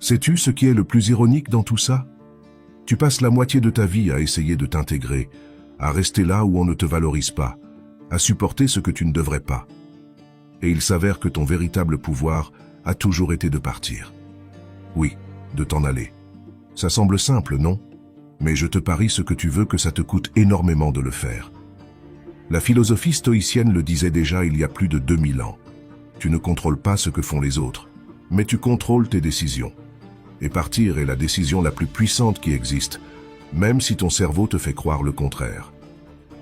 Sais-tu ce qui est le plus ironique dans tout ça? Tu passes la moitié de ta vie à essayer de t'intégrer, à rester là où on ne te valorise pas, à supporter ce que tu ne devrais pas. Et il s'avère que ton véritable pouvoir a toujours été de partir. Oui, de t'en aller. Ça semble simple, non? Mais je te parie ce que tu veux que ça te coûte énormément de le faire. La philosophie stoïcienne le disait déjà il y a plus de 2000 ans. Tu ne contrôles pas ce que font les autres, mais tu contrôles tes décisions. Et partir est la décision la plus puissante qui existe, même si ton cerveau te fait croire le contraire.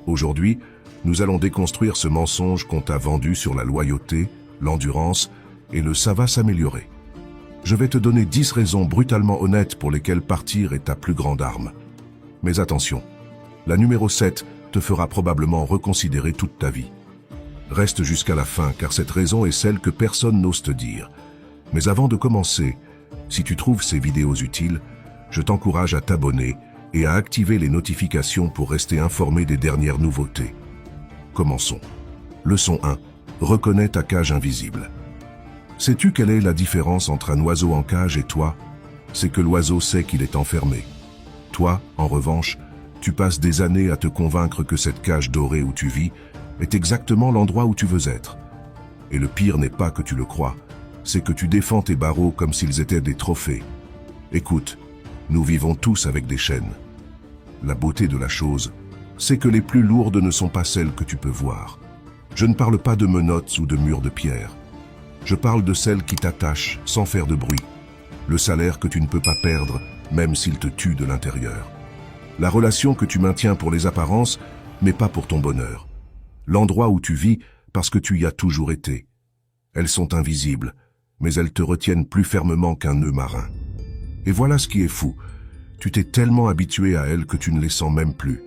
Aujourd'hui, nous allons déconstruire ce mensonge qu'on t'a vendu sur la loyauté, l'endurance et le « ça va s'améliorer ». Je vais te donner 10 raisons brutalement honnêtes pour lesquelles partir est ta plus grande arme. Mais attention, la numéro 7 te fera probablement reconsidérer toute ta vie. Reste jusqu'à la fin car cette raison est celle que personne n'ose te dire. Mais avant de commencer, si tu trouves ces vidéos utiles, je t'encourage à t'abonner et à activer les notifications pour rester informé des dernières nouveautés. Commençons. Leçon 1. Reconnais ta cage invisible. Sais-tu quelle est la différence entre un oiseau en cage et toi? C'est que l'oiseau sait qu'il est enfermé. Toi, en revanche, tu passes des années à te convaincre que cette cage dorée où tu vis est exactement l'endroit où tu veux être. Et le pire n'est pas que tu le crois, c'est que tu défends tes barreaux comme s'ils étaient des trophées. Écoute, nous vivons tous avec des chaînes. La beauté de la chose, c'est que les plus lourdes ne sont pas celles que tu peux voir. Je ne parle pas de menottes ou de murs de pierre. Je parle de celles qui t'attachent sans faire de bruit. Le salaire que tu ne peux pas perdre, même s'il te tue de l'intérieur. La relation que tu maintiens pour les apparences, mais pas pour ton bonheur. L'endroit où tu vis parce que tu y as toujours été. Elles sont invisibles, mais elles te retiennent plus fermement qu'un nœud marin. Et voilà ce qui est fou. Tu t'es tellement habitué à elles que tu ne les sens même plus.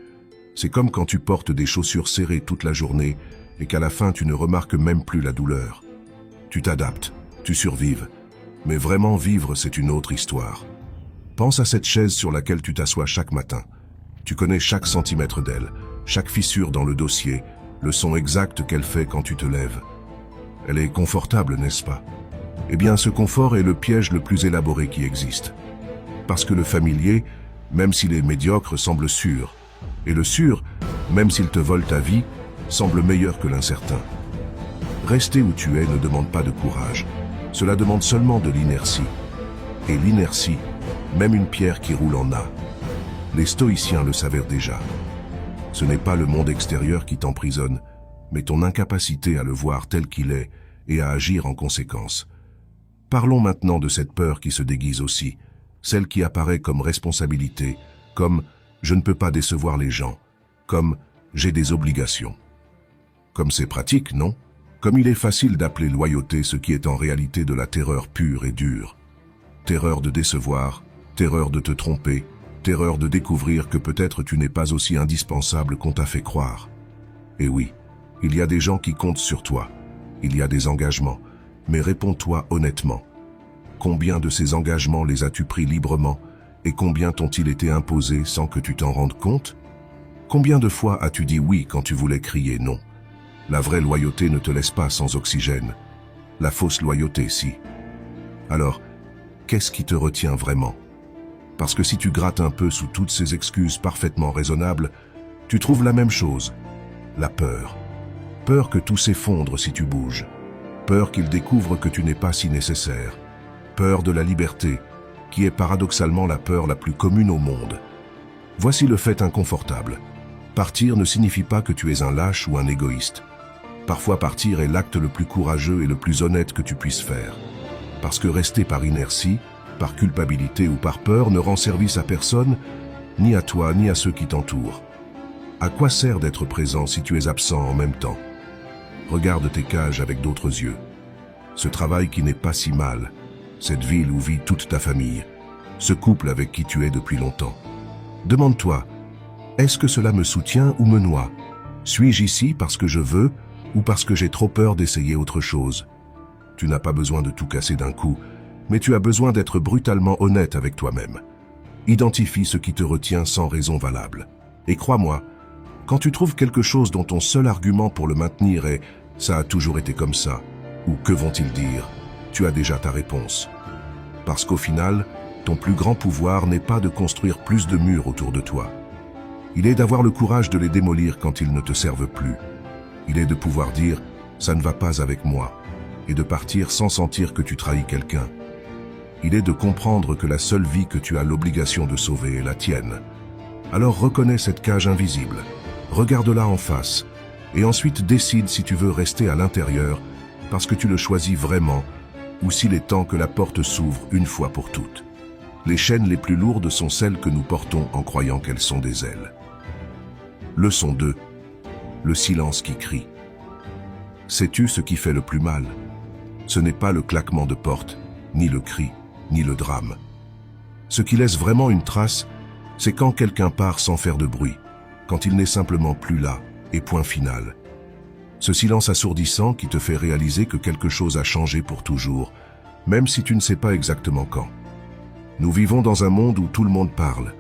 C'est comme quand tu portes des chaussures serrées toute la journée et qu'à la fin tu ne remarques même plus la douleur. Tu t'adaptes, tu survives. Mais vraiment vivre, c'est une autre histoire. Pense à cette chaise sur laquelle tu t'assois chaque matin. Tu connais chaque centimètre d'elle, chaque fissure dans le dossier, le son exact qu'elle fait quand tu te lèves. Elle est confortable, n'est-ce pas? Eh bien, ce confort est le piège le plus élaboré qui existe. Parce que le familier, même s'il est médiocre, semble sûr. Et le sûr, même s'il te vole ta vie, semble meilleur que l'incertain. Rester où tu es ne demande pas de courage. Cela demande seulement de l'inertie. Et l'inertie, même une pierre qui roule en a. Les stoïciens le savaient déjà. Ce n'est pas le monde extérieur qui t'emprisonne, mais ton incapacité à le voir tel qu'il est et à agir en conséquence. Parlons maintenant de cette peur qui se déguise aussi, celle qui apparaît comme responsabilité, comme « je ne peux pas décevoir les gens », comme « j'ai des obligations ». Comme c'est pratique, non? Comme il est facile d'appeler loyauté ce qui est en réalité de la terreur pure et dure. Terreur de décevoir, terreur de te tromper, terreur de découvrir que peut-être tu n'es pas aussi indispensable qu'on t'a fait croire. Et oui, il y a des gens qui comptent sur toi, il y a des engagements, mais réponds-toi honnêtement. Combien de ces engagements les as-tu pris librement et combien t'ont-ils été imposés sans que tu t'en rendes compte? Combien de fois as-tu dit oui quand tu voulais crier non? La vraie loyauté ne te laisse pas sans oxygène. La fausse loyauté, si. Alors, qu'est-ce qui te retient vraiment? Parce que si tu grattes un peu sous toutes ces excuses parfaitement raisonnables, tu trouves la même chose. La peur. Peur que tout s'effondre si tu bouges. Peur qu'il découvre que tu n'es pas si nécessaire. Peur de la liberté, qui est paradoxalement la peur la plus commune au monde. Voici le fait inconfortable. Partir ne signifie pas que tu es un lâche ou un égoïste. Parfois partir est l'acte le plus courageux et le plus honnête que tu puisses faire. Parce que rester par inertie, par culpabilité ou par peur ne rend service à personne, ni à toi ni à ceux qui t'entourent. À quoi sert d'être présent si tu es absent en même temps? Regarde tes cages avec d'autres yeux. Ce travail qui n'est pas si mal, cette ville où vit toute ta famille, ce couple avec qui tu es depuis longtemps. Demande-toi, est-ce que cela me soutient ou me noie? Suis-je ici parce que je veux ou parce que j'ai trop peur d'essayer autre chose? Tu n'as pas besoin de tout casser d'un coup, mais tu as besoin d'être brutalement honnête avec toi-même. Identifie ce qui te retient sans raison valable. Et crois-moi, quand tu trouves quelque chose dont ton seul argument pour le maintenir est « ça a toujours été comme ça » ou « que vont-ils dire ?» tu as déjà ta réponse. Parce qu'au final, ton plus grand pouvoir n'est pas de construire plus de murs autour de toi. Il est d'avoir le courage de les démolir quand ils ne te servent plus. Il est de pouvoir dire « ça ne va pas avec moi » et de partir sans sentir que tu trahis quelqu'un. Il est de comprendre que la seule vie que tu as l'obligation de sauver est la tienne. Alors reconnais cette cage invisible, regarde-la en face, et ensuite décide si tu veux rester à l'intérieur parce que tu le choisis vraiment, ou s'il est temps que la porte s'ouvre une fois pour toutes. Les chaînes les plus lourdes sont celles que nous portons en croyant qu'elles sont des ailes. Leçon 2. Le silence qui crie. Sais-tu ce qui fait le plus mal? Ce n'est pas le claquement de porte, ni le cri, ni le drame. Ce qui laisse vraiment une trace, c'est quand quelqu'un part sans faire de bruit, quand il n'est simplement plus là, et point final. Ce silence assourdissant qui te fait réaliser que quelque chose a changé pour toujours, même si tu ne sais pas exactement quand. Nous vivons dans un monde où tout le monde parle,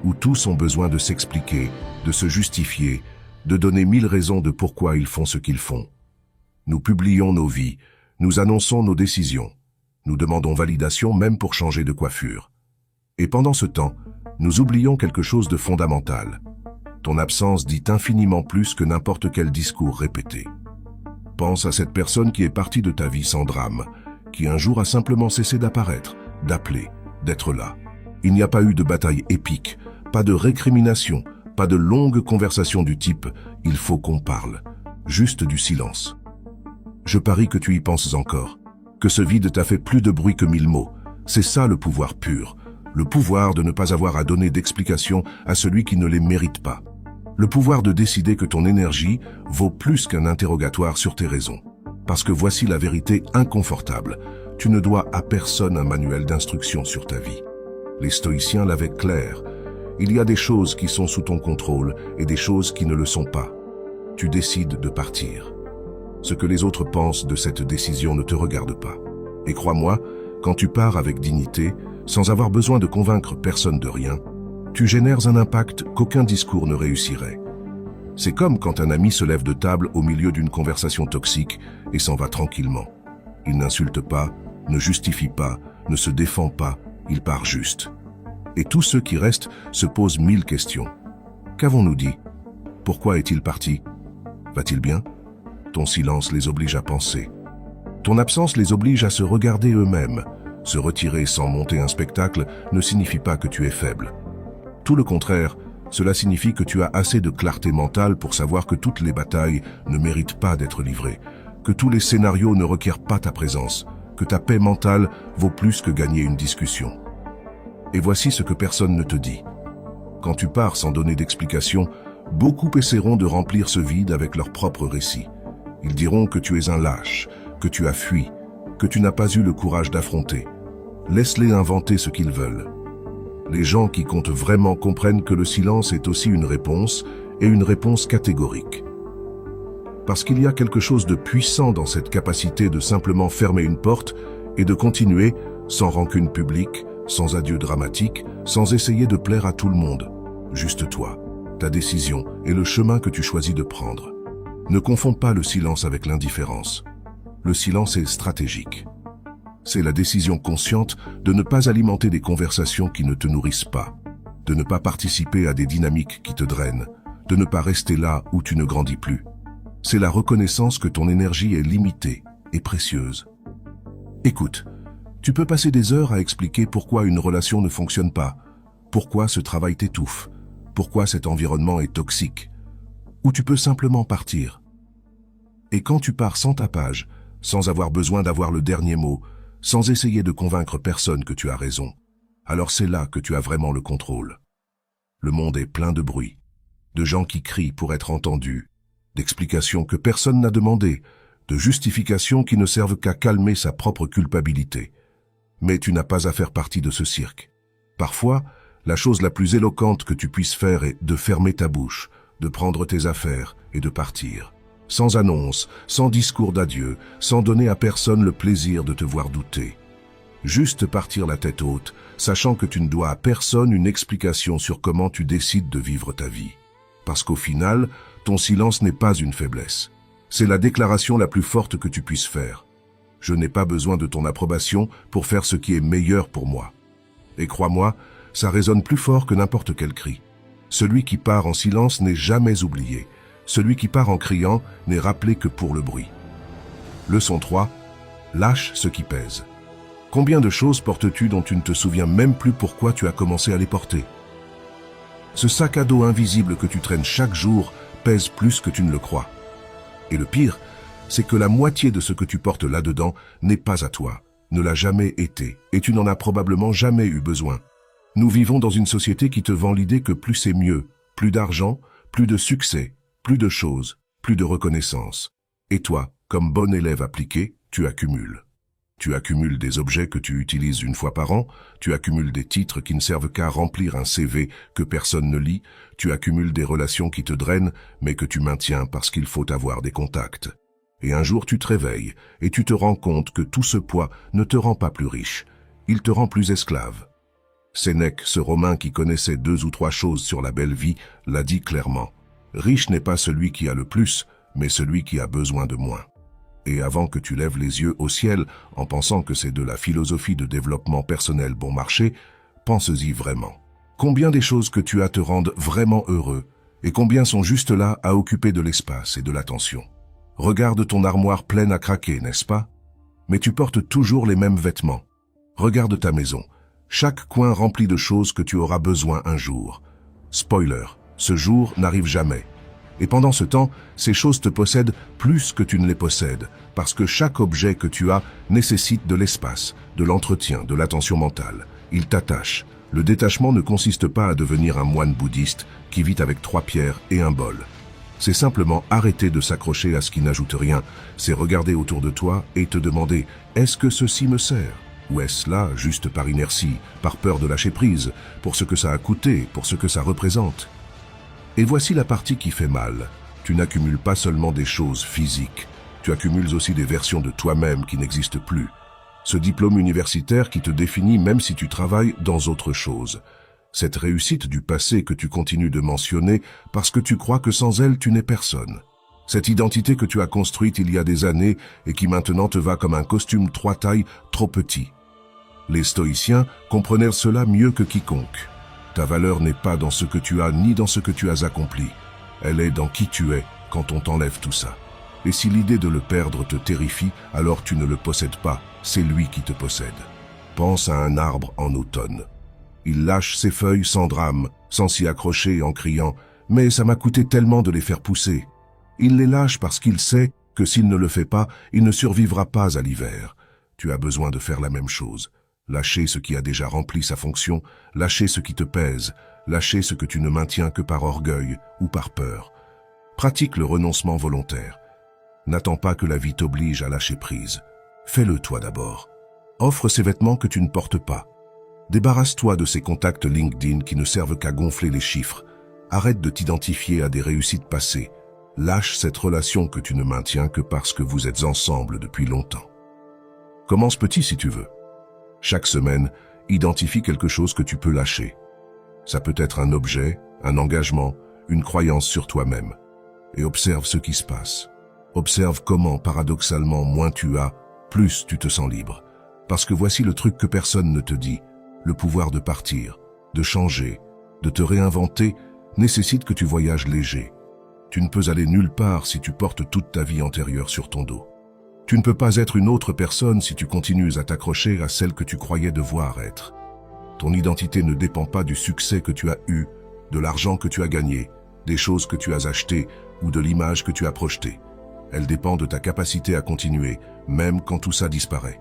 où tous ont besoin de s'expliquer, de se justifier, de donner 1000 raisons de pourquoi ils font ce qu'ils font. Nous publions nos vies, nous annonçons nos décisions, nous demandons validation même pour changer de coiffure. Et pendant ce temps, nous oublions quelque chose de fondamental. Ton absence dit infiniment plus que n'importe quel discours répété. Pense à cette personne qui est partie de ta vie sans drame, qui un jour a simplement cessé d'apparaître, d'appeler, d'être là. Il n'y a pas eu de bataille épique, pas de récrimination, pas de longue conversation du type « il faut qu'on parle », juste du silence. Je parie que tu y penses encore, que ce vide t'a fait plus de bruit que 1000 mots. C'est ça le pouvoir pur, le pouvoir de ne pas avoir à donner d'explications à celui qui ne les mérite pas. Le pouvoir de décider que ton énergie vaut plus qu'un interrogatoire sur tes raisons. Parce que voici la vérité inconfortable, tu ne dois à personne un manuel d'instruction sur ta vie. Les stoïciens l'avaient clair, il y a des choses qui sont sous ton contrôle et des choses qui ne le sont pas. Tu décides de partir. Ce que les autres pensent de cette décision ne te regarde pas. Et crois-moi, quand tu pars avec dignité, sans avoir besoin de convaincre personne de rien, tu génères un impact qu'aucun discours ne réussirait. C'est comme quand un ami se lève de table au milieu d'une conversation toxique et s'en va tranquillement. Il n'insulte pas, ne justifie pas, ne se défend pas, il part juste. Et tous ceux qui restent se posent 1000 questions. Qu'avons-nous dit? Pourquoi est-il parti? Va-t-il bien? Ton silence les oblige à penser. Ton absence les oblige à se regarder eux-mêmes. Se retirer sans monter un spectacle ne signifie pas que tu es faible. Tout le contraire, cela signifie que tu as assez de clarté mentale pour savoir que toutes les batailles ne méritent pas d'être livrées, que tous les scénarios ne requièrent pas ta présence, que ta paix mentale vaut plus que gagner une discussion. Et voici ce que personne ne te dit. Quand tu pars sans donner d'explication, beaucoup essaieront de remplir ce vide avec leur propre récit. Ils diront que tu es un lâche, que tu as fui, que tu n'as pas eu le courage d'affronter. Laisse-les inventer ce qu'ils veulent. Les gens qui comptent vraiment comprennent que le silence est aussi une réponse, et une réponse catégorique. Parce qu'il y a quelque chose de puissant dans cette capacité de simplement fermer une porte et de continuer, sans rancune publique, sans adieu dramatique, sans essayer de plaire à tout le monde. Juste toi, ta décision et le chemin que tu choisis de prendre. Ne confonds pas le silence avec l'indifférence. Le silence est stratégique. C'est la décision consciente de ne pas alimenter des conversations qui ne te nourrissent pas, de ne pas participer à des dynamiques qui te drainent, de ne pas rester là où tu ne grandis plus. C'est la reconnaissance que ton énergie est limitée et précieuse. Écoute, tu peux passer des heures à expliquer pourquoi une relation ne fonctionne pas, pourquoi ce travail t'étouffe, pourquoi cet environnement est toxique, ou tu peux simplement partir. Et quand tu pars sans tapage, sans avoir besoin d'avoir le dernier mot, sans essayer de convaincre personne que tu as raison, alors c'est là que tu as vraiment le contrôle. Le monde est plein de bruit, de gens qui crient pour être entendus, d'explications que personne n'a demandées, de justifications qui ne servent qu'à calmer sa propre culpabilité. Mais tu n'as pas à faire partie de ce cirque. Parfois, la chose la plus éloquente que tu puisses faire est de fermer ta bouche, de prendre tes affaires et de partir. Sans annonce, sans discours d'adieu, sans donner à personne le plaisir de te voir douter. Juste partir la tête haute, sachant que tu ne dois à personne une explication sur comment tu décides de vivre ta vie. Parce qu'au final, ton silence n'est pas une faiblesse. C'est la déclaration la plus forte que tu puisses faire. Je n'ai pas besoin de ton approbation pour faire ce qui est meilleur pour moi. Et crois-moi, ça résonne plus fort que n'importe quel cri. Celui qui part en silence n'est jamais oublié. Celui qui part en criant n'est rappelé que pour le bruit. Leçon 3. Lâche ce qui pèse. Combien de choses portes-tu dont tu ne te souviens même plus pourquoi tu as commencé à les porter? Ce sac à dos invisible que tu traînes chaque jour pèse plus que tu ne le crois. Et le pire, c'est que la moitié de ce que tu portes là-dedans n'est pas à toi, ne l'a jamais été, et tu n'en as probablement jamais eu besoin. Nous vivons dans une société qui te vend l'idée que plus c'est mieux, plus d'argent, plus de succès, plus de choses, plus de reconnaissance. Et toi, comme bon élève appliqué, tu accumules. Tu accumules des objets que tu utilises une fois par an, tu accumules des titres qui ne servent qu'à remplir un CV que personne ne lit, tu accumules des relations qui te drainent, mais que tu maintiens parce qu'il faut avoir des contacts. Et un jour tu te réveilles, et tu te rends compte que tout ce poids ne te rend pas plus riche, il te rend plus esclave. Sénèque, ce Romain qui connaissait 2 ou 3 choses sur la belle vie, l'a dit clairement. Riche n'est pas celui qui a le plus, mais celui qui a besoin de moins. Et avant que tu lèves les yeux au ciel en pensant que c'est de la philosophie de développement personnel bon marché, pense-y vraiment. Combien des choses que tu as te rendent vraiment heureux, et combien sont juste là à occuper de l'espace et de l'attention. Regarde ton armoire pleine à craquer, n'est-ce pas? Mais tu portes toujours les mêmes vêtements. Regarde ta maison, chaque coin rempli de choses que tu auras besoin un jour. Spoiler, ce jour n'arrive jamais. Et pendant ce temps, ces choses te possèdent plus que tu ne les possèdes, parce que chaque objet que tu as nécessite de l'espace, de l'entretien, de l'attention mentale. Il t'attache. Le détachement ne consiste pas à devenir un moine bouddhiste qui vit avec 3 pierres et un bol. C'est simplement arrêter de s'accrocher à ce qui n'ajoute rien, c'est regarder autour de toi et te demander « Est-ce que ceci me sert ?» Ou est-ce là juste par inertie, par peur de lâcher prise, pour ce que ça a coûté, pour ce que ça représente? Et voici la partie qui fait mal. Tu n'accumules pas seulement des choses physiques, tu accumules aussi des versions de toi-même qui n'existent plus. Ce diplôme universitaire qui te définit même si tu travailles dans autre chose. Cette réussite du passé que tu continues de mentionner parce que tu crois que sans elle tu n'es personne. Cette identité que tu as construite il y a des années et qui maintenant te va comme un costume 3 tailles trop petit. Les stoïciens comprenaient cela mieux que quiconque. Ta valeur n'est pas dans ce que tu as ni dans ce que tu as accompli. Elle est dans qui tu es quand on t'enlève tout ça. Et si l'idée de le perdre te terrifie, alors tu ne le possèdes pas, c'est lui qui te possède. Pense à un arbre en automne. Il lâche ses feuilles sans drame, sans s'y accrocher en criant « Mais ça m'a coûté tellement de les faire pousser ». Il les lâche parce qu'il sait que s'il ne le fait pas, il ne survivra pas à l'hiver. Tu as besoin de faire la même chose. Lâcher ce qui a déjà rempli sa fonction, lâcher ce qui te pèse, lâcher ce que tu ne maintiens que par orgueil ou par peur. Pratique le renoncement volontaire. N'attends pas que la vie t'oblige à lâcher prise. Fais-le toi d'abord. Offre ces vêtements que tu ne portes pas. Débarrasse-toi de ces contacts LinkedIn qui ne servent qu'à gonfler les chiffres. Arrête de t'identifier à des réussites passées. Lâche cette relation que tu ne maintiens que parce que vous êtes ensemble depuis longtemps. Commence petit si tu veux. Chaque semaine, identifie quelque chose que tu peux lâcher. Ça peut être un objet, un engagement, une croyance sur toi-même. Et observe ce qui se passe. Observe comment, paradoxalement, moins tu as, plus tu te sens libre. Parce que voici le truc que personne ne te dit. Le pouvoir de partir, de changer, de te réinventer nécessite que tu voyages léger. Tu ne peux aller nulle part si tu portes toute ta vie antérieure sur ton dos. Tu ne peux pas être une autre personne si tu continues à t'accrocher à celle que tu croyais devoir être. Ton identité ne dépend pas du succès que tu as eu, de l'argent que tu as gagné, des choses que tu as achetées ou de l'image que tu as projetée. Elle dépend de ta capacité à continuer, même quand tout ça disparaît.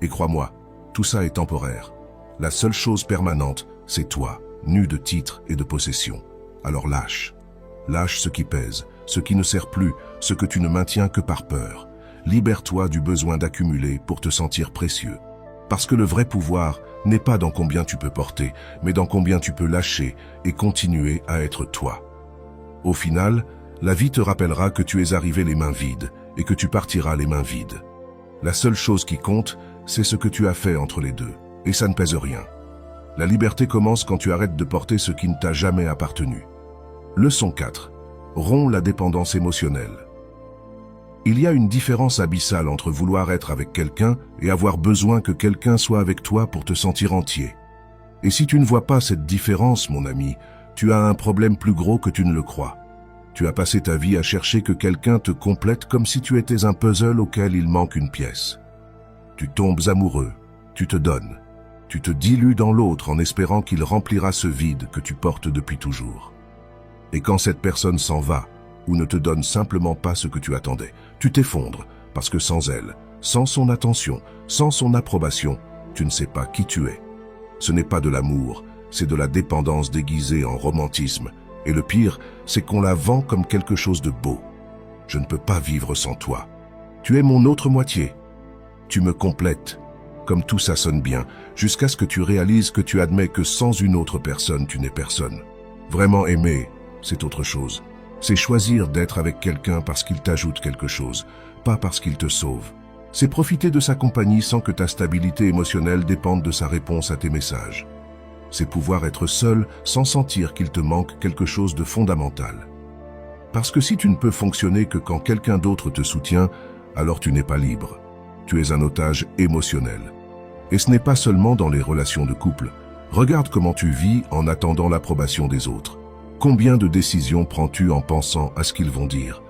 Et crois-moi, tout ça est temporaire. La seule chose permanente, c'est toi, nu de titres et de possessions. Alors lâche. Lâche ce qui pèse, ce qui ne sert plus, ce que tu ne maintiens que par peur. Libère-toi du besoin d'accumuler pour te sentir précieux. Parce que le vrai pouvoir n'est pas dans combien tu peux porter, mais dans combien tu peux lâcher et continuer à être toi. Au final, la vie te rappellera que tu es arrivé les mains vides et que tu partiras les mains vides. La seule chose qui compte, c'est ce que tu as fait entre les deux, et ça ne pèse rien. La liberté commence quand tu arrêtes de porter ce qui ne t'a jamais appartenu. Leçon 4. Romps la dépendance émotionnelle. Il y a une différence abyssale entre vouloir être avec quelqu'un et avoir besoin que quelqu'un soit avec toi pour te sentir entier. Et si tu ne vois pas cette différence, mon ami, tu as un problème plus gros que tu ne le crois. Tu as passé ta vie à chercher que quelqu'un te complète comme si tu étais un puzzle auquel il manque une pièce. Tu tombes amoureux, tu te donnes, tu te dilues dans l'autre en espérant qu'il remplira ce vide que tu portes depuis toujours. Et quand cette personne s'en va, ou ne te donne simplement pas ce que tu attendais, tu t'effondres, parce que sans elle, sans son attention, sans son approbation, tu ne sais pas qui tu es. Ce n'est pas de l'amour, c'est de la dépendance déguisée en romantisme, et le pire, c'est qu'on la vend comme quelque chose de beau. Je ne peux pas vivre sans toi. Tu es mon autre moitié. Tu me complètes. Comme tout ça sonne bien, jusqu'à ce que tu réalises que tu admets que sans une autre personne, tu n'es personne. Vraiment aimer, c'est autre chose. C'est choisir d'être avec quelqu'un parce qu'il t'ajoute quelque chose, pas parce qu'il te sauve. C'est profiter de sa compagnie sans que ta stabilité émotionnelle dépende de sa réponse à tes messages. C'est pouvoir être seul sans sentir qu'il te manque quelque chose de fondamental. Parce que si tu ne peux fonctionner que quand quelqu'un d'autre te soutient, alors tu n'es pas libre. Tu es un otage émotionnel. Et ce n'est pas seulement dans les relations de couple. Regarde comment tu vis en attendant l'approbation des autres. Combien de décisions prends-tu en pensant à ce qu'ils vont dire?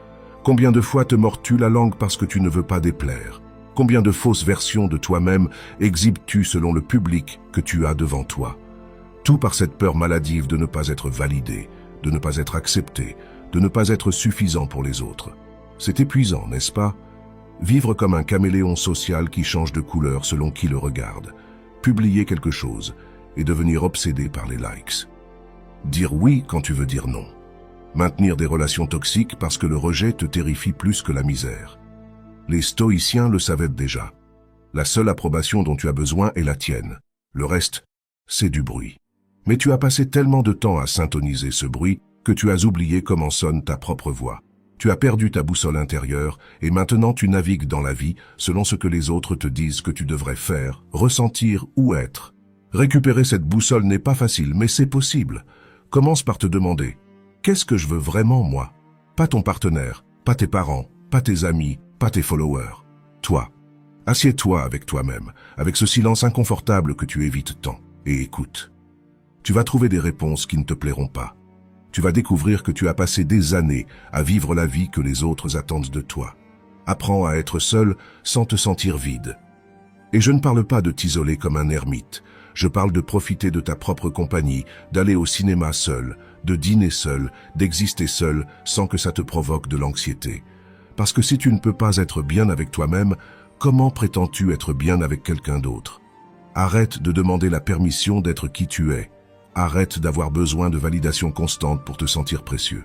Combien de fois te mords-tu la langue parce que tu ne veux pas déplaire? Combien de fausses versions de toi-même exhibes-tu selon le public que tu as devant toi? Tout par cette peur maladive de ne pas être validé, de ne pas être accepté, de ne pas être suffisant pour les autres. C'est épuisant, n'est-ce pas? Vivre comme un caméléon social qui change de couleur selon qui le regarde, publier quelque chose et devenir obsédé par les likes. Dire oui quand tu veux dire non. Maintenir des relations toxiques parce que le rejet te terrifie plus que la misère. Les stoïciens le savaient déjà. La seule approbation dont tu as besoin est la tienne. Le reste, c'est du bruit. Mais tu as passé tellement de temps à syntoniser ce bruit que tu as oublié comment sonne ta propre voix. Tu as perdu ta boussole intérieure et maintenant tu navigues dans la vie selon ce que les autres te disent que tu devrais faire, ressentir ou être. Récupérer cette boussole n'est pas facile, mais c'est possible. Commence par te demander « Qu'est-ce que je veux vraiment, moi ?» Pas ton partenaire, pas tes parents, pas tes amis, pas tes followers. Toi. Assieds-toi avec toi-même, avec ce silence inconfortable que tu évites tant, et écoute. Tu vas trouver des réponses qui ne te plairont pas. Tu vas découvrir que tu as passé des années à vivre la vie que les autres attendent de toi. Apprends à être seul sans te sentir vide. Et je ne parle pas de t'isoler comme un ermite. Je parle de profiter de ta propre compagnie, d'aller au cinéma seul, de dîner seul, d'exister seul sans que ça te provoque de l'anxiété. Parce que si tu ne peux pas être bien avec toi-même, comment prétends-tu être bien avec quelqu'un d'autre? Arrête de demander la permission d'être qui tu es. Arrête d'avoir besoin de validation constante pour te sentir précieux.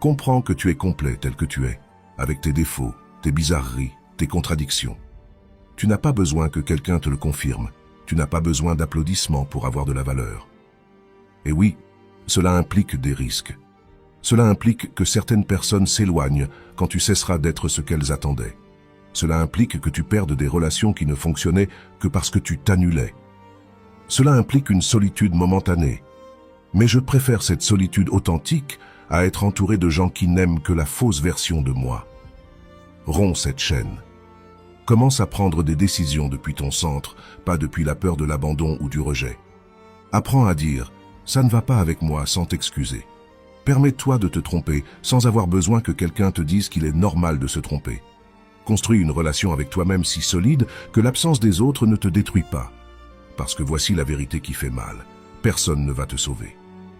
Comprends que tu es complet tel que tu es, avec tes défauts, tes bizarreries, tes contradictions. Tu n'as pas besoin que quelqu'un te le confirme. Tu n'as pas besoin d'applaudissements pour avoir de la valeur. Et oui, cela implique des risques. Cela implique que certaines personnes s'éloignent quand tu cesseras d'être ce qu'elles attendaient. Cela implique que tu perdes des relations qui ne fonctionnaient que parce que tu t'annulais. Cela implique une solitude momentanée. Mais je préfère cette solitude authentique à être entouré de gens qui n'aiment que la fausse version de moi. Romps cette chaîne. Commence à prendre des décisions depuis ton centre, pas depuis la peur de l'abandon ou du rejet. Apprends à dire « ça ne va pas avec moi » sans t'excuser. Permets-toi de te tromper sans avoir besoin que quelqu'un te dise qu'il est normal de se tromper. Construis une relation avec toi-même si solide que l'absence des autres ne te détruit pas. Parce que voici la vérité qui fait mal. Personne ne va te sauver.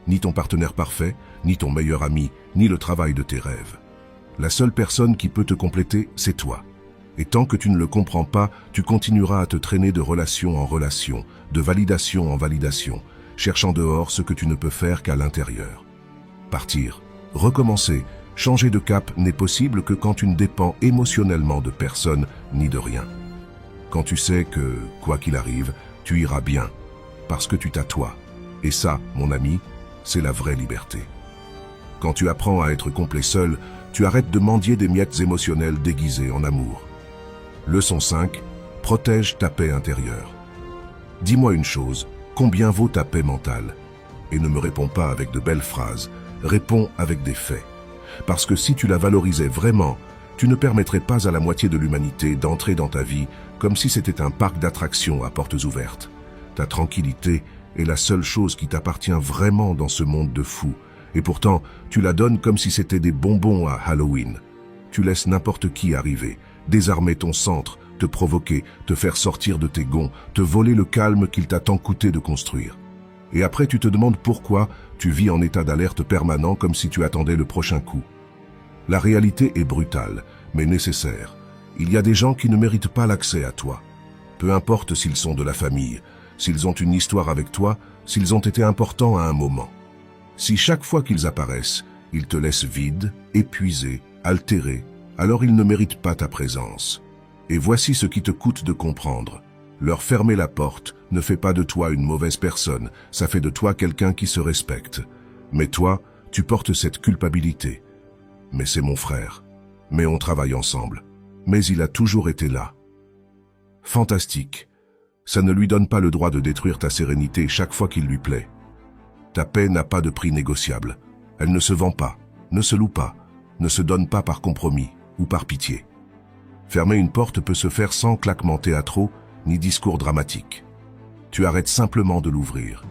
Ni ton partenaire parfait, ni ton meilleur ami, ni le travail de tes rêves. La seule personne qui peut te compléter, c'est toi. Et tant que tu ne le comprends pas, tu continueras à te traîner de relation en relation, de validation en validation, cherchant dehors ce que tu ne peux faire qu'à l'intérieur. Partir, recommencer, changer de cap n'est possible que quand tu ne dépends émotionnellement de personne ni de rien. Quand tu sais que, quoi qu'il arrive, tu iras bien, parce que tu t'as toi. Et ça, mon ami, c'est la vraie liberté. Quand tu apprends à être complet seul, tu arrêtes de mendier des miettes émotionnelles déguisées en amour. Leçon 5. Protège ta paix intérieure. Dis-moi une chose, combien vaut ta paix mentale? Et ne me réponds pas avec de belles phrases, réponds avec des faits. Parce que si tu la valorisais vraiment, Tu ne permettrais pas à la moitié de l'humanité d'entrer dans ta vie comme si c'était un parc d'attractions à portes ouvertes. Ta tranquillité est la seule chose qui t'appartient vraiment dans ce monde de fous. Et pourtant, tu la donnes comme si c'était des bonbons à Halloween. Tu laisses n'importe qui arriver, désarmer ton centre, te provoquer, te faire sortir de tes gonds, te voler le calme qu'il t'a tant coûté de construire. Et après tu te demandes pourquoi tu vis en état d'alerte permanent comme si tu attendais le prochain coup. La réalité est brutale, mais nécessaire. Il y a des gens qui ne méritent pas l'accès à toi. Peu importe s'ils sont de la famille, s'ils ont une histoire avec toi, s'ils ont été importants à un moment. Si chaque fois qu'ils apparaissent, ils te laissent vide, épuisé, altéré, alors ils ne méritent pas ta présence. Et voici ce qui te coûte de comprendre. Leur fermer la porte ne fait pas de toi une mauvaise personne, ça fait de toi quelqu'un qui se respecte. Mais toi, tu portes cette culpabilité. Mais c'est mon frère. Mais on travaille ensemble. Mais il a toujours été là. Fantastique. Ça ne lui donne pas le droit de détruire ta sérénité chaque fois qu'il lui plaît. Ta paix n'a pas de prix négociable. Elle ne se vend pas, ne se loue pas, ne se donne pas par compromis ou par pitié. Fermer une porte peut se faire sans claquements théâtraux ni discours dramatiques. Tu arrêtes simplement de l'ouvrir.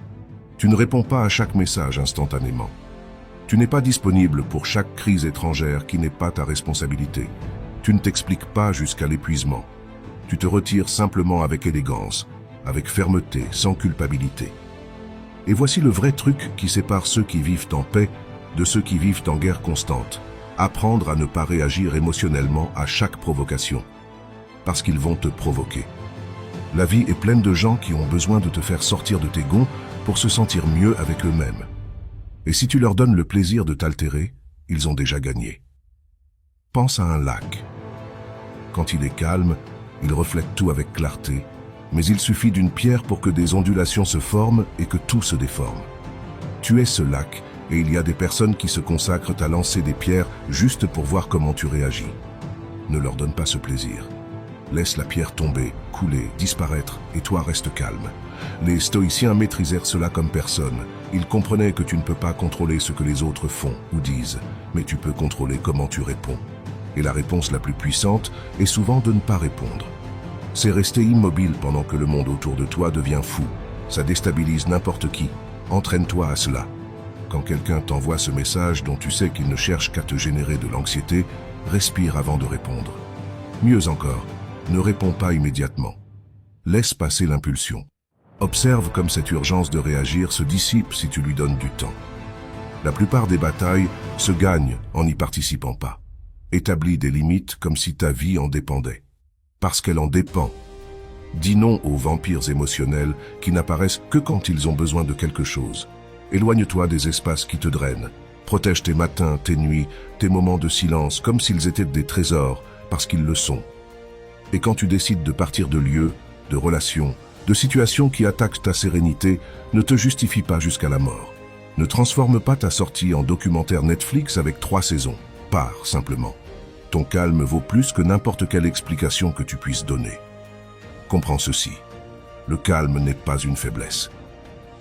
Tu ne réponds pas à chaque message instantanément. Tu n'es pas disponible pour chaque crise étrangère qui n'est pas ta responsabilité. Tu ne t'expliques pas jusqu'à l'épuisement. Tu te retires simplement avec élégance, avec fermeté, sans culpabilité. Et voici le vrai truc qui sépare ceux qui vivent en paix de ceux qui vivent en guerre constante. Apprendre à ne pas réagir émotionnellement à chaque provocation, parce qu'ils vont te provoquer. La vie est pleine de gens qui ont besoin de te faire sortir de tes gonds pour se sentir mieux avec eux-mêmes. Et si tu leur donnes le plaisir de t'altérer, ils ont déjà gagné. Pense à un lac. Quand il est calme, il reflète tout avec clarté, mais il suffit d'une pierre pour que des ondulations se forment et que tout se déforme. Tu es ce lac, et il y a des personnes qui se consacrent à lancer des pierres juste pour voir comment tu réagis. Ne leur donne pas ce plaisir. Laisse la pierre tomber, couler, disparaître, et toi reste calme. Les stoïciens maîtrisèrent cela comme personne. Ils comprenaient que tu ne peux pas contrôler ce que les autres font ou disent, mais tu peux contrôler comment tu réponds. Et la réponse la plus puissante est souvent de ne pas répondre. C'est rester immobile pendant que le monde autour de toi devient fou. Ça déstabilise n'importe qui. Entraîne-toi à cela. Quand quelqu'un t'envoie ce message dont tu sais qu'il ne cherche qu'à te générer de l'anxiété, respire avant de répondre. Mieux encore, ne réponds pas immédiatement. Laisse passer l'impulsion. Observe comme cette urgence de réagir se dissipe si tu lui donnes du temps. La plupart des batailles se gagnent en n'y participant pas. Établis des limites comme si ta vie en dépendait. Parce qu'elle en dépend. Dis non aux vampires émotionnels qui n'apparaissent que quand ils ont besoin de quelque chose. Éloigne-toi des espaces qui te drainent. Protège tes matins, tes nuits, tes moments de silence comme s'ils étaient des trésors, parce qu'ils le sont. Et quand tu décides de partir de lieux, de relations, de situations qui attaquent ta sérénité, ne te justifie pas jusqu'à la mort. Ne transforme pas ta sortie en documentaire Netflix avec 3 saisons. Pars simplement. Ton calme vaut plus que n'importe quelle explication que tu puisses donner. Comprends ceci. Le calme n'est pas une faiblesse.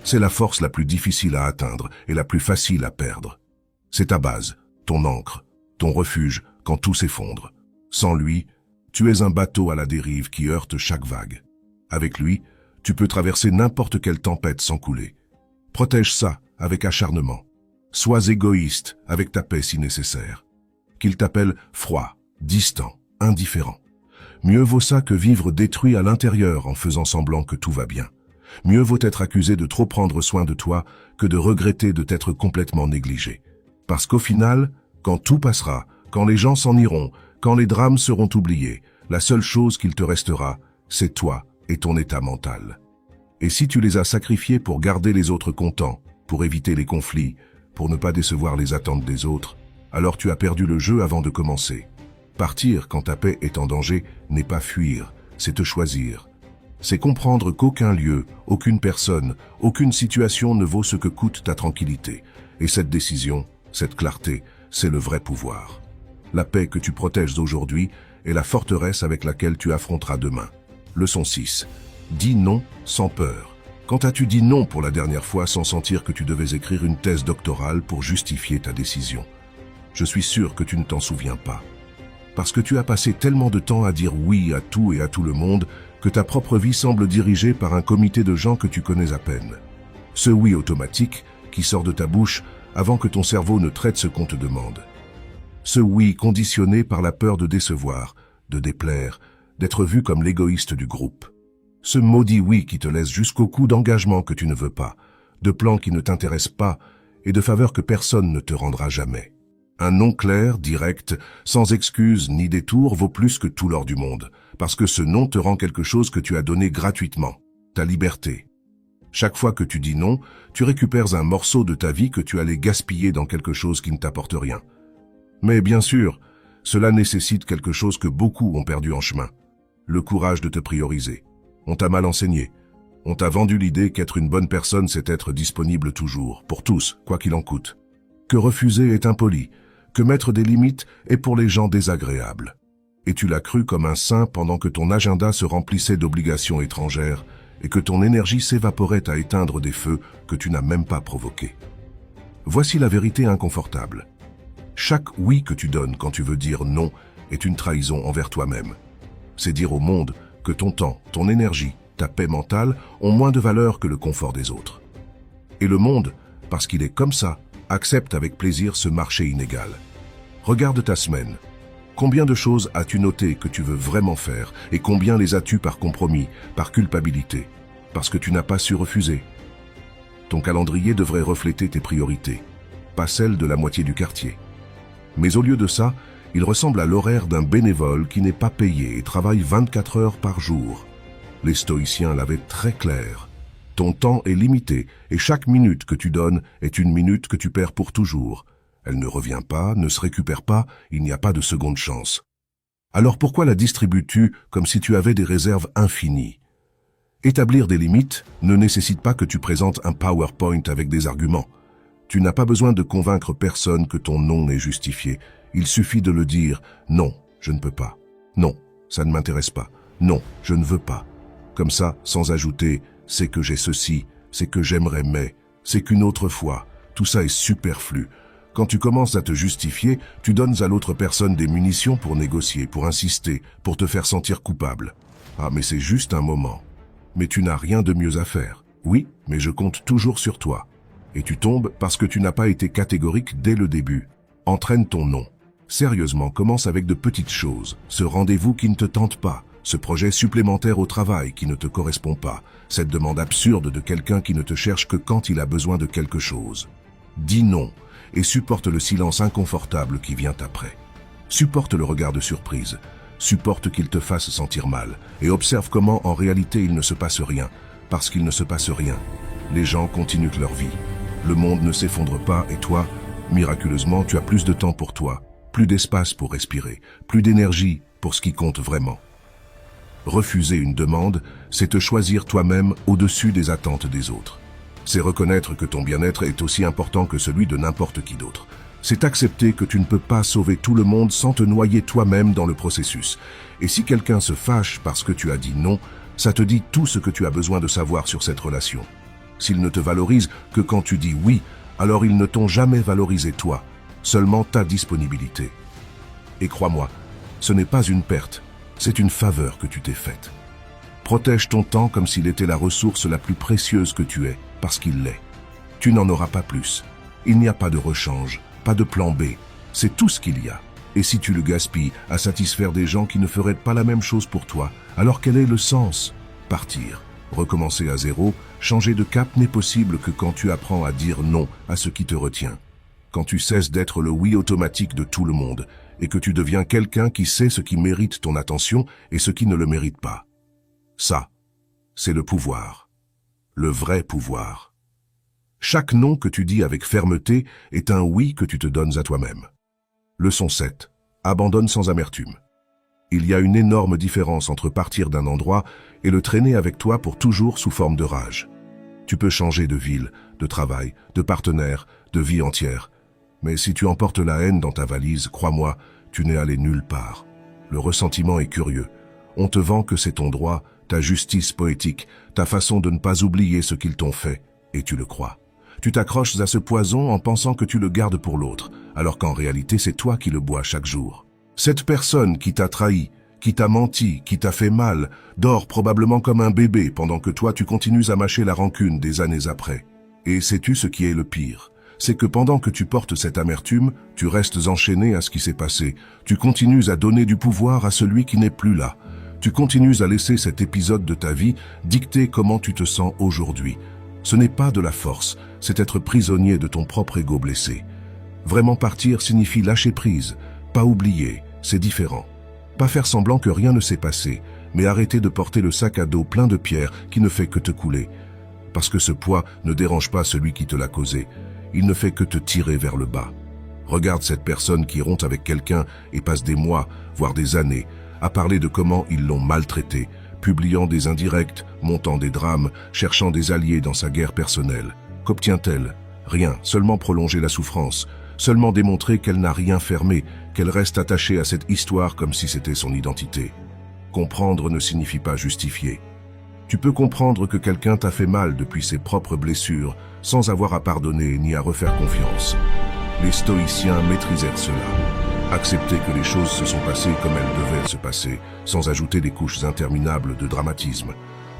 C'est la force la plus difficile à atteindre et la plus facile à perdre. C'est ta base, ton ancre, ton refuge quand tout s'effondre. Sans lui, tu es un bateau à la dérive qui heurte chaque vague. Avec lui, tu peux traverser n'importe quelle tempête sans couler. Protège ça avec acharnement. Sois égoïste avec ta paix si nécessaire. Qu'il t'appelle froid, distant, indifférent. Mieux vaut ça que vivre détruit à l'intérieur en faisant semblant que tout va bien. Mieux vaut être accusé de trop prendre soin de toi que de regretter de t'être complètement négligé. Parce qu'au final, quand tout passera, quand les gens s'en iront, quand les drames seront oubliés, la seule chose qu'il te restera, c'est toi et ton état mental. Et si tu les as sacrifiés pour garder les autres contents, pour éviter les conflits, pour ne pas décevoir les attentes des autres, alors tu as perdu le jeu avant de commencer. Partir quand ta paix est en danger n'est pas fuir, c'est te choisir. C'est comprendre qu'aucun lieu, aucune personne, aucune situation ne vaut ce que coûte ta tranquillité. Et cette décision, cette clarté, c'est le vrai pouvoir. La paix que tu protèges aujourd'hui est la forteresse avec laquelle tu affronteras demain. Leçon 6. Dis non sans peur. Quand as-tu dit non pour la dernière fois sans sentir que tu devais écrire une thèse doctorale pour justifier ta décision? Je suis sûr que tu ne t'en souviens pas. Parce que tu as passé tellement de temps à dire oui à tout et à tout le monde que ta propre vie semble dirigée par un comité de gens que tu connais à peine. Ce oui automatique qui sort de ta bouche avant que ton cerveau ne traite ce qu'on te demande. Ce oui conditionné par la peur de décevoir, de déplaire, d'être vu comme l'égoïste du groupe. Ce maudit oui qui te laisse jusqu'au cou d'engagements que tu ne veux pas, de plans qui ne t'intéressent pas et de faveurs que personne ne te rendra jamais. Un non clair, direct, sans excuse ni détour vaut plus que tout l'or du monde, parce que ce non te rend quelque chose que tu as donné gratuitement, ta liberté. Chaque fois que tu dis non, tu récupères un morceau de ta vie que tu allais gaspiller dans quelque chose qui ne t'apporte rien. Mais bien sûr, cela nécessite quelque chose que beaucoup ont perdu en chemin. Le courage de te prioriser. On t'a mal enseigné. On t'a vendu l'idée qu'être une bonne personne, c'est être disponible toujours, pour tous, quoi qu'il en coûte. Que refuser est impoli, que mettre des limites est pour les gens désagréables. Et tu l'as cru comme un saint pendant que ton agenda se remplissait d'obligations étrangères et que ton énergie s'évaporait à éteindre des feux que tu n'as même pas provoqués. Voici la vérité inconfortable. Chaque oui que tu donnes quand tu veux dire non est une trahison envers toi-même. C'est dire au monde que ton temps, ton énergie, ta paix mentale ont moins de valeur que le confort des autres. Et le monde, parce qu'il est comme ça, accepte avec plaisir ce marché inégal. Regarde ta semaine. Combien de choses as-tu noté que tu veux vraiment faire et combien les as-tu par compromis, par culpabilité, parce que tu n'as pas su refuser? Ton calendrier devrait refléter tes priorités, pas celles de la moitié du quartier. Mais au lieu de ça, il ressemble à l'horaire d'un bénévole qui n'est pas payé et travaille 24 heures par jour. Les stoïciens l'avaient très clair. Ton temps est limité et chaque minute que tu donnes est une minute que tu perds pour toujours. Elle ne revient pas, ne se récupère pas, il n'y a pas de seconde chance. Alors pourquoi la distribues-tu comme si tu avais des réserves infinies? Établir des limites ne nécessite pas que tu présentes un PowerPoint avec des arguments. Tu n'as pas besoin de convaincre personne que ton non est justifié. Il suffit de le dire « Non, je ne peux pas. Non, ça ne m'intéresse pas. Non, je ne veux pas. » Comme ça, sans ajouter « c'est que j'ai ceci, c'est que j'aimerais mais, c'est qu'une autre fois. » Tout ça est superflu. Quand tu commences à te justifier, tu donnes à l'autre personne des munitions pour négocier, pour insister, pour te faire sentir coupable. Ah, mais c'est juste un moment. Mais tu n'as rien de mieux à faire. Oui, mais je compte toujours sur toi. Et tu tombes parce que tu n'as pas été catégorique dès le début. Entraîne ton non. Sérieusement, commence avec de petites choses. Ce rendez-vous qui ne te tente pas. Ce projet supplémentaire au travail qui ne te correspond pas. Cette demande absurde de quelqu'un qui ne te cherche que quand il a besoin de quelque chose. Dis non et supporte le silence inconfortable qui vient après. Supporte le regard de surprise. Supporte qu'il te fasse sentir mal. Et observe comment en réalité il ne se passe rien. Parce qu'il ne se passe rien. Les gens continuent leur vie. Le monde ne s'effondre pas et toi, miraculeusement, tu as plus de temps pour toi, plus d'espace pour respirer, plus d'énergie pour ce qui compte vraiment. Refuser une demande, c'est te choisir toi-même au-dessus des attentes des autres. C'est reconnaître que ton bien-être est aussi important que celui de n'importe qui d'autre. C'est accepter que tu ne peux pas sauver tout le monde sans te noyer toi-même dans le processus. Et si quelqu'un se fâche parce que tu as dit non, ça te dit tout ce que tu as besoin de savoir sur cette relation. S'ils ne te valorisent que quand tu dis oui, alors ils ne t'ont jamais valorisé toi, seulement ta disponibilité. Et crois-moi, ce n'est pas une perte, c'est une faveur que tu t'es faite. Protège ton temps comme s'il était la ressource la plus précieuse que tu aies, parce qu'il l'est. Tu n'en auras pas plus. Il n'y a pas de rechange, pas de plan B. C'est tout ce qu'il y a. Et si tu le gaspilles à satisfaire des gens qui ne feraient pas la même chose pour toi, alors quel est le sens? Partir, recommencer à zéro, changer de cap n'est possible que quand tu apprends à dire non à ce qui te retient. Quand tu cesses d'être le oui automatique de tout le monde et que tu deviens quelqu'un qui sait ce qui mérite ton attention et ce qui ne le mérite pas. Ça, c'est le pouvoir. Le vrai pouvoir. Chaque non que tu dis avec fermeté est un oui que tu te donnes à toi-même. Leçon 7. Abandonne sans amertume. Il y a une énorme différence entre partir d'un endroit et le traîner avec toi pour toujours sous forme de rage. Tu peux changer de ville, de travail, de partenaire, de vie entière. Mais si tu emportes la haine dans ta valise, crois-moi, tu n'es allé nulle part. Le ressentiment est curieux. On te vend que c'est ton droit, ta justice poétique, ta façon de ne pas oublier ce qu'ils t'ont fait, et tu le crois. Tu t'accroches à ce poison en pensant que tu le gardes pour l'autre, alors qu'en réalité c'est toi qui le bois chaque jour. Cette personne qui t'a trahi, qui t'a menti, qui t'a fait mal, dort probablement comme un bébé pendant que toi tu continues à mâcher la rancune des années après. Et sais-tu ce qui est le pire? C'est que pendant que tu portes cette amertume, tu restes enchaîné à ce qui s'est passé. Tu continues à donner du pouvoir à celui qui n'est plus là. Tu continues à laisser cet épisode de ta vie dicter comment tu te sens aujourd'hui. Ce n'est pas de la force, c'est être prisonnier de ton propre ego blessé. Vraiment partir signifie lâcher prise, pas oublier, c'est différent. Pas faire semblant que rien ne s'est passé, mais arrêter de porter le sac à dos plein de pierres qui ne fait que te couler. Parce que ce poids ne dérange pas celui qui te l'a causé, il ne fait que te tirer vers le bas. Regarde cette personne qui rompt avec quelqu'un et passe des mois, voire des années, à parler de comment ils l'ont maltraité, publiant des indirects, montant des drames, cherchant des alliés dans sa guerre personnelle. Qu'obtient-elle? Rien, seulement prolonger la souffrance, seulement démontrer qu'elle n'a rien fermé, qu'elle reste attachée à cette histoire comme si c'était son identité. Comprendre ne signifie pas justifier. Tu peux comprendre que quelqu'un t'a fait mal depuis ses propres blessures, sans avoir à pardonner ni à refaire confiance. Les stoïciens maîtrisèrent cela. Accepter que les choses se sont passées comme elles devaient se passer, sans ajouter des couches interminables de dramatisme.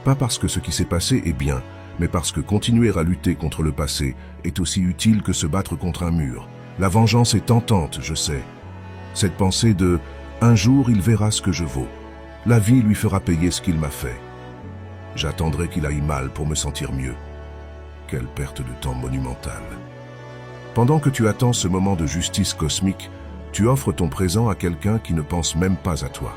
Pas parce que ce qui s'est passé est bien, mais parce que continuer à lutter contre le passé est aussi utile que se battre contre un mur. La vengeance est tentante, je sais. Cette pensée de « un jour il verra ce que je vaux ». La vie lui fera payer ce qu'il m'a fait. J'attendrai qu'il aille mal pour me sentir mieux. Quelle perte de temps monumentale. Pendant que tu attends ce moment de justice cosmique, tu offres ton présent à quelqu'un qui ne pense même pas à toi.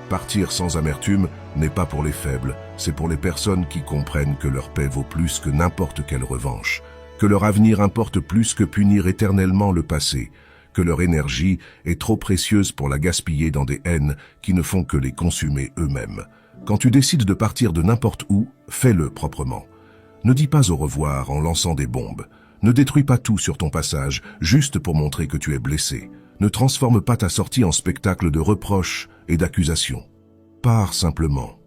Partir sans amertume n'est pas pour les faibles, c'est pour les personnes qui comprennent que leur paix vaut plus que n'importe quelle revanche, que leur avenir importe plus que punir éternellement le passé, que leur énergie est trop précieuse pour la gaspiller dans des haines qui ne font que les consumer eux-mêmes. Quand tu décides de partir de n'importe où, fais-le proprement. Ne dis pas au revoir en lançant des bombes. Ne détruis pas tout sur ton passage, juste pour montrer que tu es blessé. Ne transforme pas ta sortie en spectacle de reproches et d'accusations. Pars simplement.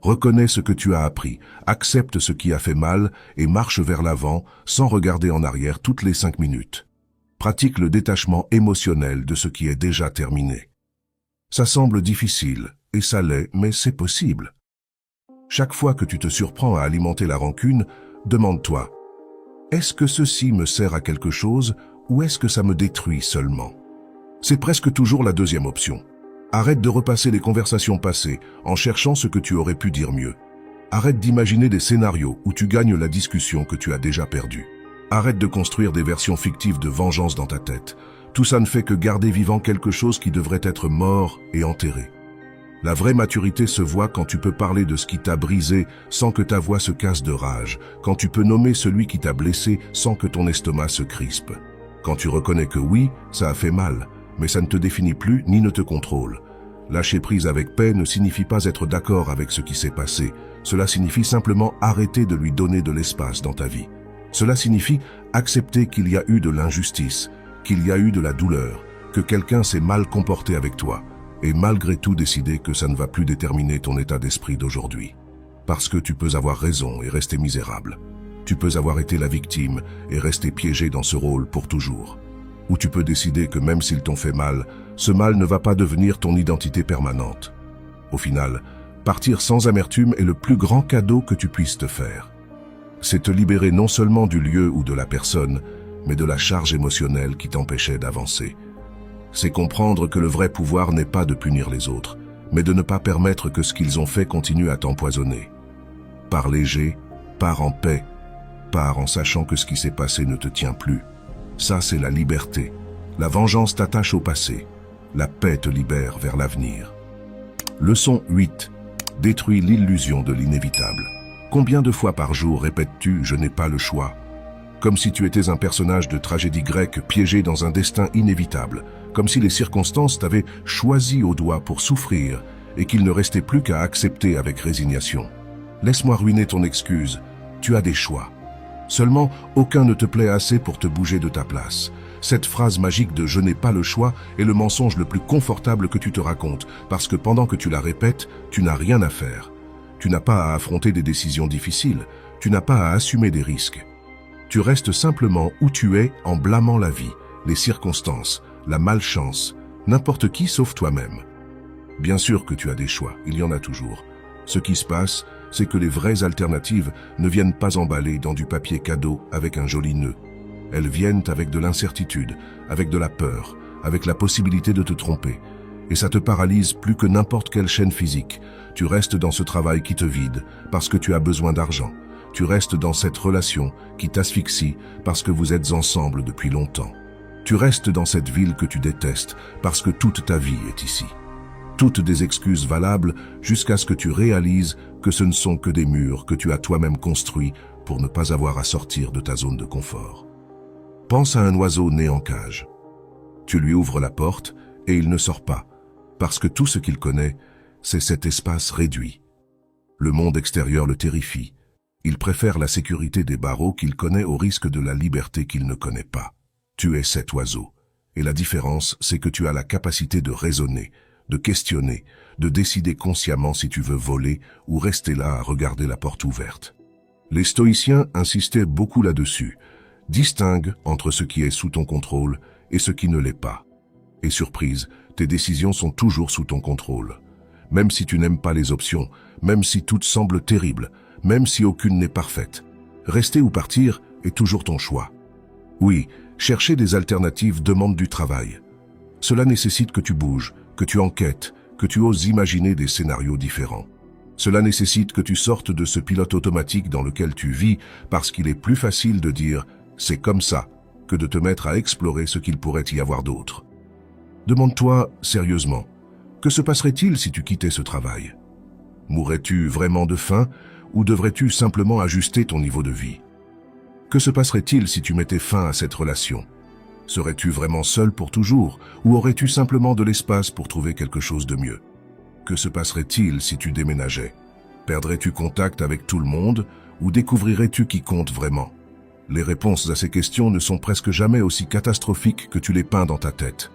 Reconnais ce que tu as appris, accepte ce qui a fait mal et marche vers l'avant sans regarder en arrière toutes les 5 minutes. Pratique le détachement émotionnel de ce qui est déjà terminé. Ça semble difficile, et ça l'est, mais c'est possible. Chaque fois que tu te surprends à alimenter la rancune, demande-toi, est-ce que ceci me sert à quelque chose ou est-ce que ça me détruit seulement? C'est presque toujours la deuxième option. Arrête de repasser les conversations passées en cherchant ce que tu aurais pu dire mieux. Arrête d'imaginer des scénarios où tu gagnes la discussion que tu as déjà perdue. Arrête de construire des versions fictives de vengeance dans ta tête. Tout ça ne fait que garder vivant quelque chose qui devrait être mort et enterré. La vraie maturité se voit quand tu peux parler de ce qui t'a brisé sans que ta voix se casse de rage, quand tu peux nommer celui qui t'a blessé sans que ton estomac se crispe. Quand tu reconnais que oui, ça a fait mal, mais ça ne te définit plus ni ne te contrôle. Lâcher prise avec paix ne signifie pas être d'accord avec ce qui s'est passé. Cela signifie simplement arrêter de lui donner de l'espace dans ta vie. Cela signifie accepter qu'il y a eu de l'injustice, qu'il y a eu de la douleur, que quelqu'un s'est mal comporté avec toi, et malgré tout décider que ça ne va plus déterminer ton état d'esprit d'aujourd'hui. Parce que tu peux avoir raison et rester misérable. Tu peux avoir été la victime et rester piégé dans ce rôle pour toujours. Ou tu peux décider que même s'ils t'ont fait mal, ce mal ne va pas devenir ton identité permanente. Au final, partir sans amertume est le plus grand cadeau que tu puisses te faire. C'est te libérer non seulement du lieu ou de la personne, mais de la charge émotionnelle qui t'empêchait d'avancer. C'est comprendre que le vrai pouvoir n'est pas de punir les autres, mais de ne pas permettre que ce qu'ils ont fait continue à t'empoisonner. Pars léger, pars en paix, pars en sachant que ce qui s'est passé ne te tient plus. Ça, c'est la liberté. La vengeance t'attache au passé. La paix te libère vers l'avenir. Leçon 8. Détruis l'illusion de l'inévitable. Combien de fois par jour répètes-tu « je n'ai pas le choix » comme si tu étais un personnage de tragédie grecque piégé dans un destin inévitable, comme si les circonstances t'avaient choisi au doigt pour souffrir et qu'il ne restait plus qu'à accepter avec résignation. Laisse-moi ruiner ton excuse, tu as des choix. Seulement, aucun ne te plaît assez pour te bouger de ta place. Cette phrase magique de « je n'ai pas le choix » est le mensonge le plus confortable que tu te racontes, parce que pendant que tu la répètes, tu n'as rien à faire. Tu n'as pas à affronter des décisions difficiles, tu n'as pas à assumer des risques. Tu restes simplement où tu es en blâmant la vie, les circonstances, la malchance, N'importe qui sauf toi-même. Bien sûr que tu as des choix, il y en a toujours. Ce qui se passe, c'est que les vraies alternatives ne viennent pas emballées dans du papier cadeau avec un joli nœud. Elles viennent avec de l'incertitude, avec de la peur, avec la possibilité de te tromper. Et ça te paralyse plus que n'importe quelle chaîne physique. Tu restes dans ce travail qui te vide parce que tu as besoin d'argent. Tu restes dans cette relation qui t'asphyxie parce que vous êtes ensemble depuis longtemps. Tu restes dans cette ville que tu détestes parce que toute ta vie est ici. Toutes des excuses valables jusqu'à ce que tu réalises que ce ne sont que des murs que tu as toi-même construits pour ne pas avoir à sortir de ta zone de confort. Pense à un oiseau né en cage. Tu lui ouvres la porte et il ne sort pas, parce que tout ce qu'il connaît, c'est cet espace réduit. Le monde extérieur le terrifie. Il préfère la sécurité des barreaux qu'il connaît au risque de la liberté qu'il ne connaît pas. Tu es cet oiseau. Et la différence, c'est que tu as la capacité de raisonner, de questionner, de décider consciemment si tu veux voler ou rester là à regarder la porte ouverte. Les stoïciens insistaient beaucoup là-dessus. Distingue entre ce qui est sous ton contrôle et ce qui ne l'est pas. Et surprise, tes décisions sont toujours sous ton contrôle. Même si tu n'aimes pas les options, même si toutes semblent terribles, même si aucune n'est parfaite. Rester ou partir est toujours ton choix. Oui, chercher des alternatives demande du travail. Cela nécessite que tu bouges, que tu enquêtes, que tu oses imaginer des scénarios différents. Cela nécessite que tu sortes de ce pilote automatique dans lequel tu vis parce qu'il est plus facile de dire « c'est comme ça » que de te mettre à explorer ce qu'il pourrait y avoir d'autre. Demande-toi sérieusement, que se passerait-il si tu quittais ce travail? Mourrais-tu vraiment de faim ou devrais-tu simplement ajuster ton niveau de vie? Que se passerait-il si tu mettais fin à cette relation? Serais-tu vraiment seul pour toujours ou aurais-tu simplement de l'espace pour trouver quelque chose de mieux? Que se passerait-il si tu déménageais? Perdrais-tu contact avec tout le monde ou découvrirais-tu qui compte vraiment? Les réponses à ces questions ne sont presque jamais aussi catastrophiques que tu les peins dans ta tête.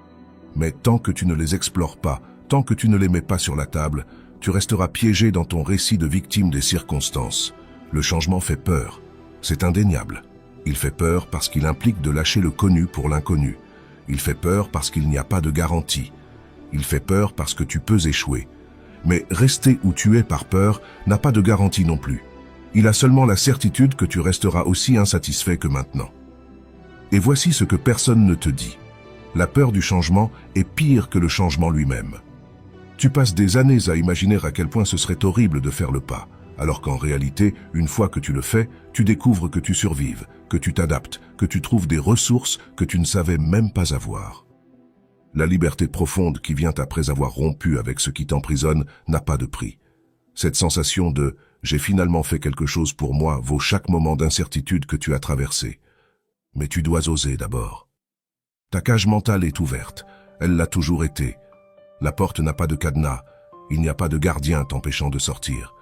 Mais tant que tu ne les explores pas, tant que tu ne les mets pas sur la table, tu resteras piégé dans ton récit de victime des circonstances. Le changement fait peur. C'est indéniable. Il fait peur parce qu'il implique de lâcher le connu pour l'inconnu. Il fait peur parce qu'il n'y a pas de garantie. Il fait peur parce que tu peux échouer. Mais rester où tu es par peur n'a pas de garantie non plus. Il a seulement la certitude que tu resteras aussi insatisfait que maintenant. Et voici ce que personne ne te dit. La peur du changement est pire que le changement lui-même. Tu passes des années à imaginer à quel point ce serait horrible de faire le pas, alors qu'en réalité, une fois que tu le fais, tu découvres que tu survives, que tu t'adaptes, que tu trouves des ressources que tu ne savais même pas avoir. La liberté profonde qui vient après avoir rompu avec ce qui t'emprisonne n'a pas de prix. Cette sensation de « j'ai finalement fait quelque chose pour moi » vaut chaque moment d'incertitude que tu as traversé. Mais tu dois oser d'abord. Ta cage mentale est ouverte, elle l'a toujours été. La porte n'a pas de cadenas, il n'y a pas de gardien t'empêchant de sortir.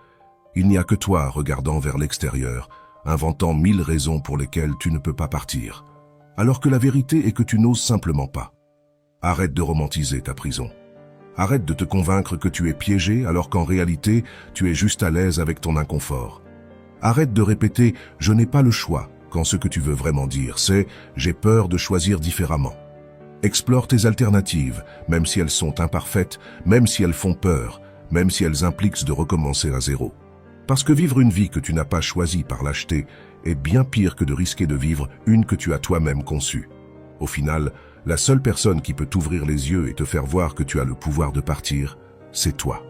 Il n'y a que toi regardant vers l'extérieur, inventant 1000 raisons pour lesquelles tu ne peux pas partir. Alors que la vérité est que tu n'oses simplement pas. Arrête de romantiser ta prison. Arrête de te convaincre que tu es piégé alors qu'en réalité, tu es juste à l'aise avec ton inconfort. Arrête de répéter « je n'ai pas le choix » quand ce que tu veux vraiment dire c'est « j'ai peur de choisir différemment ». Explore tes alternatives, même si elles sont imparfaites, même si elles font peur, même si elles impliquent de recommencer à zéro. Parce que vivre une vie que tu n'as pas choisie par lâcheté est bien pire que de risquer de vivre une que tu as toi-même conçue. Au final, la seule personne qui peut t'ouvrir les yeux et te faire voir que tu as le pouvoir de partir, c'est toi.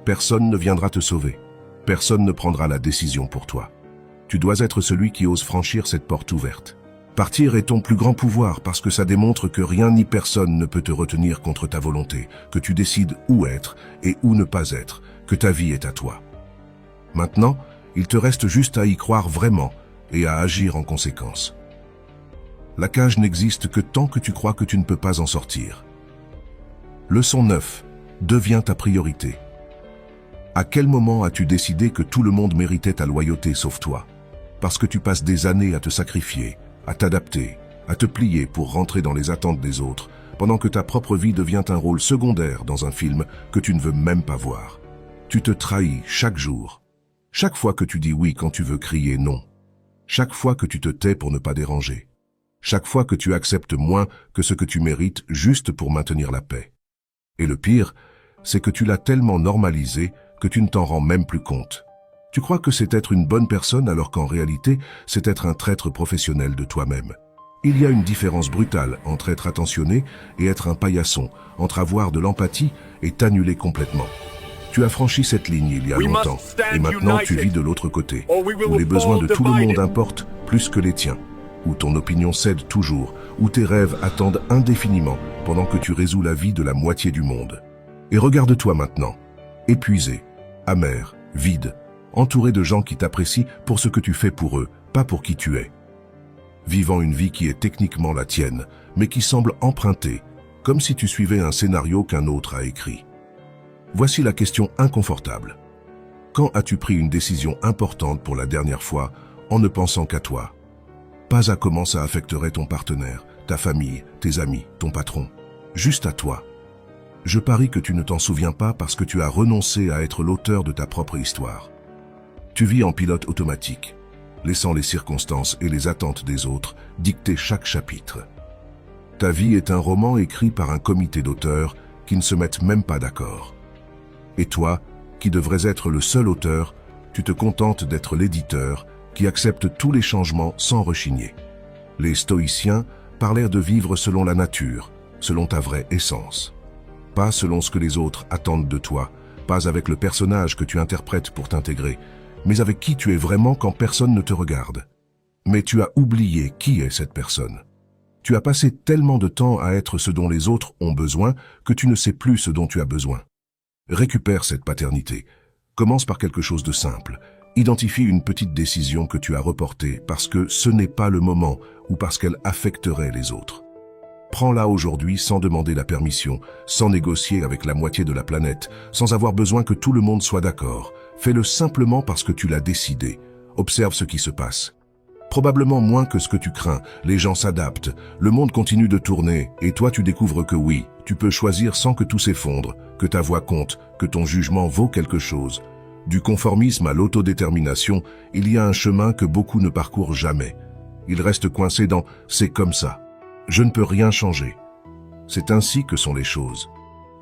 Personne ne viendra te sauver. Personne ne prendra la décision pour toi. Tu dois être celui qui ose franchir cette porte ouverte. Partir est ton plus grand pouvoir parce que ça démontre que rien ni personne ne peut te retenir contre ta volonté, que tu décides où être et où ne pas être, que ta vie est à toi. Maintenant, il te reste juste à y croire vraiment et à agir en conséquence. La cage n'existe que tant que tu crois que tu ne peux pas en sortir. Leçon 9. Deviens ta priorité. À quel moment as-tu décidé que tout le monde méritait ta loyauté sauf toi? Parce que tu passes des années à te sacrifier, à t'adapter, à te plier pour rentrer dans les attentes des autres, pendant que ta propre vie devient un rôle secondaire dans un film que tu ne veux même pas voir. Tu te trahis chaque jour. Chaque fois que tu dis oui quand tu veux crier non. Chaque fois que tu te tais pour ne pas déranger. Chaque fois que tu acceptes moins que ce que tu mérites juste pour maintenir la paix. Et le pire, c'est que tu l'as tellement normalisé que tu ne t'en rends même plus compte. Tu crois que c'est être une bonne personne alors qu'en réalité, c'est être un traître professionnel de toi-même. Il y a une différence brutale entre être attentionné et être un paillasson, entre avoir de l'empathie et t'annuler complètement. Tu as franchi cette ligne il y a longtemps, et maintenant tu vis de l'autre côté, où les besoins de tout le monde importent plus que les tiens, où ton opinion cède toujours, où tes rêves attendent indéfiniment pendant que tu résous la vie de la moitié du monde. Et regarde-toi maintenant, épuisé, amer, vide, entouré de gens qui t'apprécient pour ce que tu fais pour eux, pas pour qui tu es. Vivant une vie qui est techniquement la tienne, mais qui semble empruntée, comme si tu suivais un scénario qu'un autre a écrit. Voici la question inconfortable. Quand as-tu pris une décision importante pour la dernière fois en ne pensant qu'à toi? Pas à comment ça affecterait ton partenaire, ta famille, tes amis, ton patron. Juste à toi. Je parie que tu ne t'en souviens pas parce que tu as renoncé à être l'auteur de ta propre histoire. Tu vis en pilote automatique, laissant les circonstances et les attentes des autres dicter chaque chapitre. Ta vie est un roman écrit par un comité d'auteurs qui ne se mettent même pas d'accord. Et toi, qui devrais être le seul auteur, tu te contentes d'être l'éditeur qui accepte tous les changements sans rechigner. Les stoïciens parlèrent de vivre selon la nature, selon ta vraie essence. Pas selon ce que les autres attendent de toi, pas avec le personnage que tu interprètes pour t'intégrer, mais avec qui tu es vraiment quand personne ne te regarde. Mais tu as oublié qui est cette personne. Tu as passé tellement de temps à être ce dont les autres ont besoin que tu ne sais plus ce dont tu as besoin. Récupère cette paternité. Commence par quelque chose de simple. Identifie une petite décision que tu as reportée parce que ce n'est pas le moment ou parce qu'elle affecterait les autres. Prends-la aujourd'hui sans demander la permission, sans négocier avec la moitié de la planète, sans avoir besoin que tout le monde soit d'accord. Fais-le simplement parce que tu l'as décidé. Observe ce qui se passe. Probablement moins que ce que tu crains. Les gens s'adaptent, le monde continue de tourner, et toi tu découvres que oui, tu peux choisir sans que tout s'effondre, que ta voix compte, que ton jugement vaut quelque chose. Du conformisme à l'autodétermination, il y a un chemin que beaucoup ne parcourent jamais. Ils restent coincés dans « c'est comme ça ». Je ne peux rien changer. C'est ainsi que sont les choses.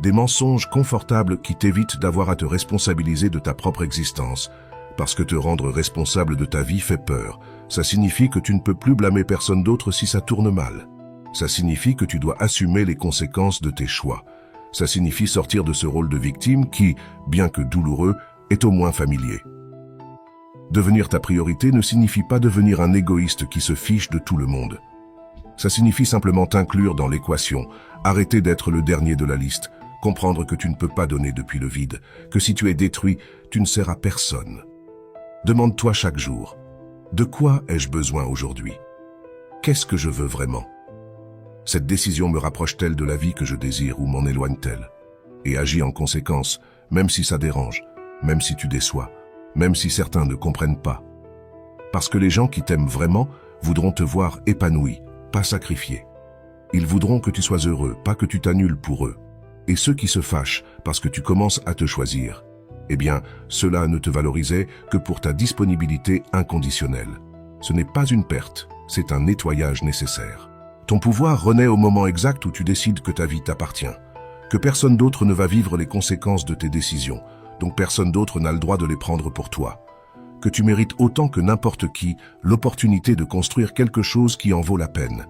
Des mensonges confortables qui t'évitent d'avoir à te responsabiliser de ta propre existence, parce que te rendre responsable de ta vie fait peur. Ça signifie que tu ne peux plus blâmer personne d'autre si ça tourne mal. Ça signifie que tu dois assumer les conséquences de tes choix. Ça signifie sortir de ce rôle de victime qui, bien que douloureux, est au moins familier. Devenir ta priorité ne signifie pas devenir un égoïste qui se fiche de tout le monde. Ça signifie simplement t'inclure dans l'équation, arrêter d'être le dernier de la liste, comprendre que tu ne peux pas donner depuis le vide, que si tu es détruit, tu ne sers à personne. Demande-toi chaque jour, de quoi ai-je besoin aujourd'hui? Qu'est-ce que je veux vraiment? Cette décision me rapproche-t-elle de la vie que je désire ou m'en éloigne-t-elle? Et agis en conséquence, même si ça dérange, même si tu déçois, même si certains ne comprennent pas. Parce que les gens qui t'aiment vraiment voudront te voir épanoui, pas sacrifié. Ils voudront que tu sois heureux, pas que tu t'annules pour eux. Et ceux qui se fâchent parce que tu commences à te choisir, eh bien, cela ne te valorisait que pour ta disponibilité inconditionnelle. Ce n'est pas une perte, c'est un nettoyage nécessaire. Ton pouvoir renaît au moment exact où tu décides que ta vie t'appartient, que personne d'autre ne va vivre les conséquences de tes décisions, donc personne d'autre n'a le droit de les prendre pour toi. Que tu mérites autant que n'importe qui l'opportunité de construire quelque chose qui en vaut la peine.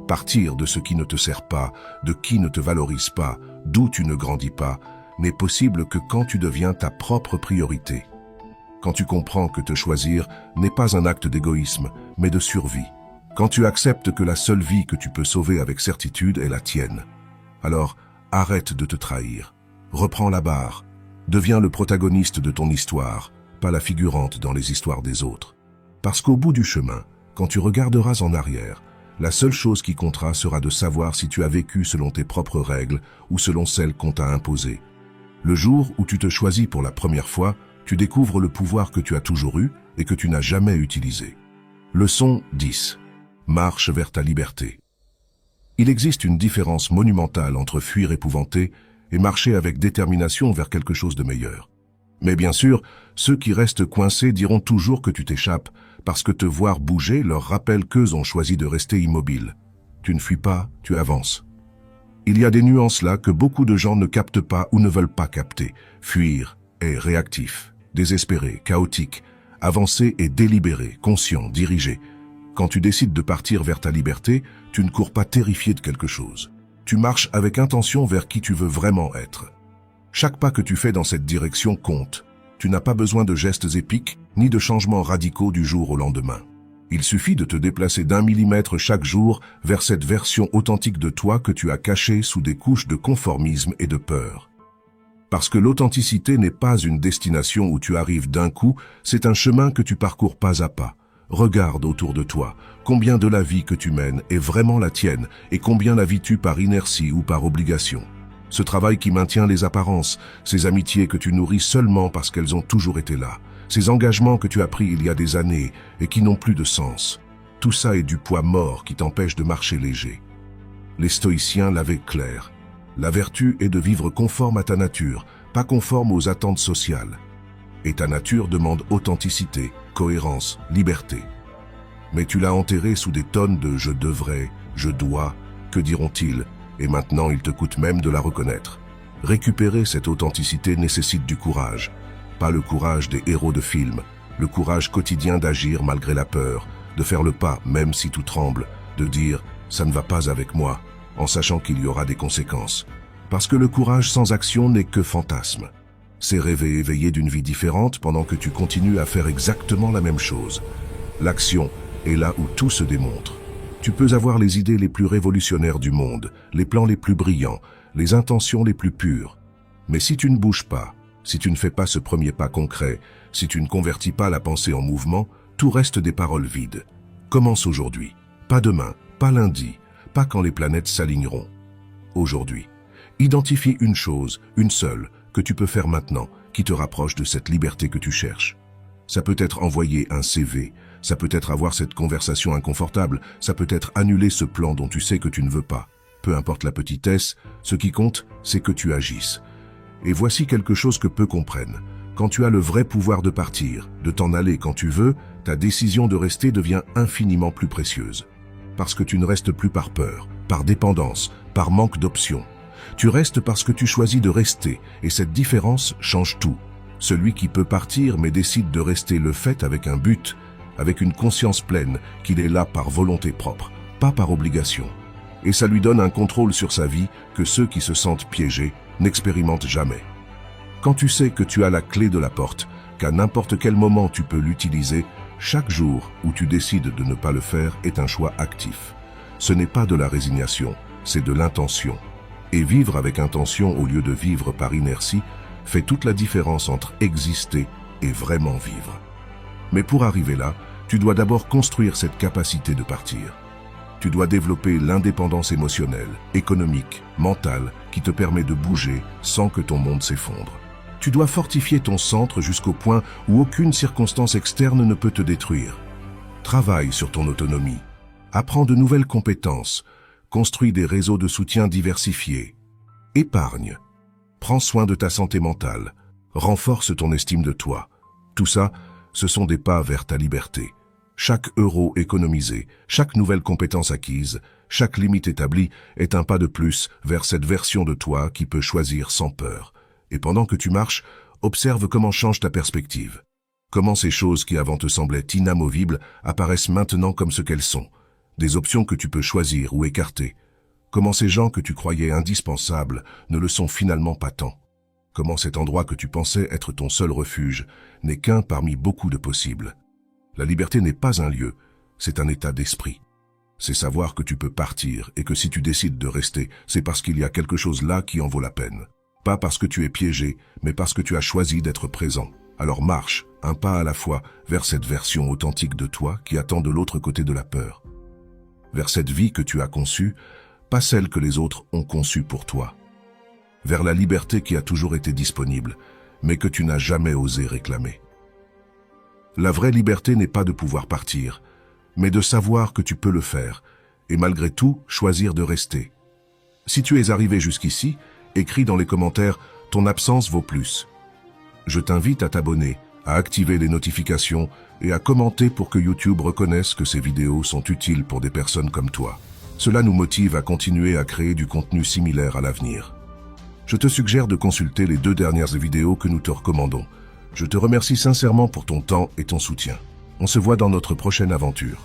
Partir de ce qui ne te sert pas, de qui ne te valorise pas, d'où tu ne grandis pas, n'est possible que quand tu deviens ta propre priorité. Quand tu comprends que te choisir n'est pas un acte d'égoïsme, mais de survie. Quand tu acceptes que la seule vie que tu peux sauver avec certitude est la tienne. Alors, arrête de te trahir. Reprends la barre. Deviens le protagoniste de ton histoire, pas la figurante dans les histoires des autres. Parce qu'au bout du chemin, quand tu regarderas en arrière, la seule chose qui comptera sera de savoir si tu as vécu selon tes propres règles ou selon celles qu'on t'a imposées. Le jour où tu te choisis pour la première fois, tu découvres le pouvoir que tu as toujours eu et que tu n'as jamais utilisé. Leçon 10. Marche vers ta liberté. Il existe une différence monumentale entre fuir épouvanté et marcher avec détermination vers quelque chose de meilleur. Mais bien sûr, ceux qui restent coincés diront toujours que tu t'échappes, parce que te voir bouger leur rappelle qu'eux ont choisi de rester immobiles. Tu ne fuis pas, tu avances. Il y a des nuances là que beaucoup de gens ne captent pas ou ne veulent pas capter. Fuir est réactif, désespéré, chaotique. Avancer est délibéré, conscient, dirigé. Quand tu décides de partir vers ta liberté, tu ne cours pas terrifié de quelque chose. Tu marches avec intention vers qui tu veux vraiment être. Chaque pas que tu fais dans cette direction compte. Tu n'as pas besoin de gestes épiques, ni de changements radicaux du jour au lendemain. Il suffit de te déplacer d'1 millimètre chaque jour vers cette version authentique de toi que tu as cachée sous des couches de conformisme et de peur. Parce que l'authenticité n'est pas une destination où tu arrives d'un coup, c'est un chemin que tu parcours pas à pas. Regarde autour de toi, combien de la vie que tu mènes est vraiment la tienne et combien la vis-tu par inertie ou par obligation. Ce travail qui maintient les apparences, ces amitiés que tu nourris seulement parce qu'elles ont toujours été là, ces engagements que tu as pris il y a des années et qui n'ont plus de sens, tout ça est du poids mort qui t'empêche de marcher léger. Les stoïciens l'avaient clair. La vertu est de vivre conforme à ta nature, pas conforme aux attentes sociales. Et ta nature demande authenticité, cohérence, liberté. Mais tu l'as enterré sous des tonnes de « je devrais »,« je dois », « que diront-ils » et maintenant il te coûte même de la reconnaître. Récupérer cette authenticité nécessite du courage. Pas le courage des héros de film, le courage quotidien d'agir malgré la peur, de faire le pas même si tout tremble, de dire « ça ne va pas avec moi », en sachant qu'il y aura des conséquences. Parce que le courage sans action n'est que fantasme. C'est rêver éveillé d'une vie différente pendant que tu continues à faire exactement la même chose. L'action est là où tout se démontre. Tu peux avoir les idées les plus révolutionnaires du monde, les plans les plus brillants, les intentions les plus pures. Mais si tu ne bouges pas, si tu ne fais pas ce premier pas concret, si tu ne convertis pas la pensée en mouvement, tout reste des paroles vides. Commence aujourd'hui. Pas demain, pas lundi, pas quand les planètes s'aligneront. Aujourd'hui. Identifie une chose, une seule, que tu peux faire maintenant, qui te rapproche de cette liberté que tu cherches. Ça peut être envoyer un CV, ça peut être avoir cette conversation inconfortable, ça peut être annuler ce plan dont tu sais que tu ne veux pas. Peu importe la petitesse, ce qui compte, c'est que tu agisses. Et voici quelque chose que peu comprennent. Quand tu as le vrai pouvoir de partir, de t'en aller quand tu veux, ta décision de rester devient infiniment plus précieuse. Parce que tu ne restes plus par peur, par dépendance, par manque d'options. Tu restes parce que tu choisis de rester, et cette différence change tout. Celui qui peut partir mais décide de rester le fait avec un but, avec une conscience pleine qu'il est là par volonté propre, pas par obligation. Et ça lui donne un contrôle sur sa vie que ceux qui se sentent piégés n'expérimentent jamais. Quand tu sais que tu as la clé de la porte, qu'à n'importe quel moment tu peux l'utiliser, chaque jour où tu décides de ne pas le faire est un choix actif. Ce n'est pas de la résignation, c'est de l'intention. Et vivre avec intention au lieu de vivre par inertie fait toute la différence entre exister et vraiment vivre. Mais pour arriver là, tu dois d'abord construire cette capacité de partir. Tu dois développer l'indépendance émotionnelle, économique, mentale, qui te permet de bouger sans que ton monde s'effondre. Tu dois fortifier ton centre jusqu'au point où aucune circonstance externe ne peut te détruire. Travaille sur ton autonomie. Apprends de nouvelles compétences. Construis des réseaux de soutien diversifiés. Épargne. Prends soin de ta santé mentale. Renforce ton estime de toi. Tout ça, ce sont des pas vers ta liberté. Chaque euro économisé, chaque nouvelle compétence acquise, chaque limite établie est un pas de plus vers cette version de toi qui peut choisir sans peur. Et pendant que tu marches, observe comment change ta perspective. Comment ces choses qui avant te semblaient inamovibles apparaissent maintenant comme ce qu'elles sont. Des options que tu peux choisir ou écarter. Comment ces gens que tu croyais indispensables ne le sont finalement pas tant. Comment cet endroit que tu pensais être ton seul refuge n'est qu'un parmi beaucoup de possibles. La liberté n'est pas un lieu, c'est un état d'esprit. C'est savoir que tu peux partir et que si tu décides de rester, c'est parce qu'il y a quelque chose là qui en vaut la peine. Pas parce que tu es piégé, mais parce que tu as choisi d'être présent. Alors marche, un pas à la fois, vers cette version authentique de toi qui attend de l'autre côté de la peur. Vers cette vie que tu as conçue, pas celle que les autres ont conçue pour toi. Vers la liberté qui a toujours été disponible, mais que tu n'as jamais osé réclamer. La vraie liberté n'est pas de pouvoir partir, mais de savoir que tu peux le faire, et malgré tout, choisir de rester. Si tu es arrivé jusqu'ici, écris dans les commentaires « Ton absence vaut plus ». Je t'invite à t'abonner, à activer les notifications et à commenter pour que YouTube reconnaisse que ces vidéos sont utiles pour des personnes comme toi. Cela nous motive à continuer à créer du contenu similaire à l'avenir. Je te suggère de consulter les 2 dernières vidéos que nous te recommandons. Je te remercie sincèrement pour ton temps et ton soutien. On se voit dans notre prochaine aventure.